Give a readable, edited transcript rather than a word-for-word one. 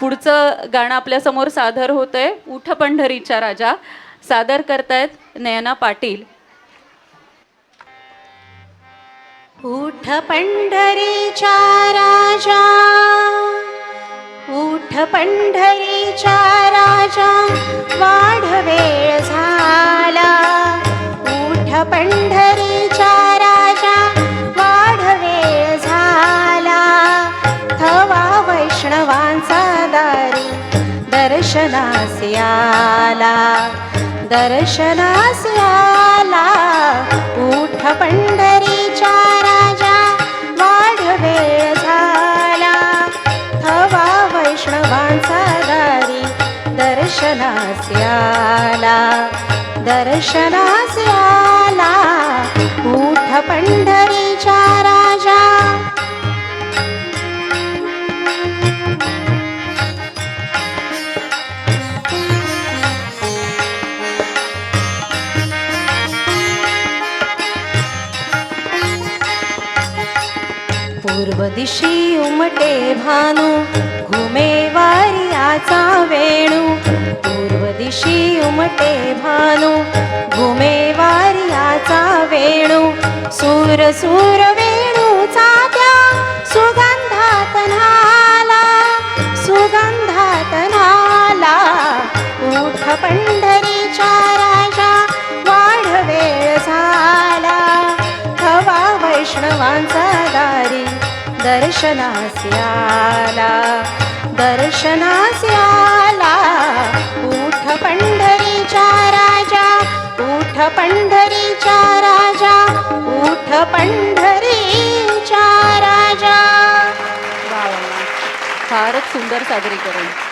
पुढचं गाणं आपल्यासमोर सादर होतंय उठ पंढरीचा राजा. सादर करतायत नयना पाटील. उठ पंढरीचा राजा, उठ पंढरीचा राजा, वाढ वेळ झाला. उठ पंढरीचा राजा, वाढ वेळ झाला. थवा वैष्णवांचा दारी दर्शनास आला, दर्शनास आला. उठ पंढरीचा राजा, वाढ वेळ झाला. थवा वैष्णवांचा दारी दर्शनास आला, दर्शनास आला. उठ पंढरीचा राजा. पूर्व दिशी उमटे भानू, घुमे वारियाचा वेणू. पूर्व दिशी उमटे भानू, घुमे वारियाचा वेणू. सूर सूर वेणूचा त्या सुगंधात न्हाला, सुगंधात न्हाला. उठ पंढरीचा राजा, वाढ वेळ झाला. थवा वैष्णवांचा दारी दर्शनास आला, दर्शनास आला. उठ पंढरीचा राजा, उठ पंढरीचा राजा, उठ पंढरीचा राजा. फारच सुंदर सादरीकरण.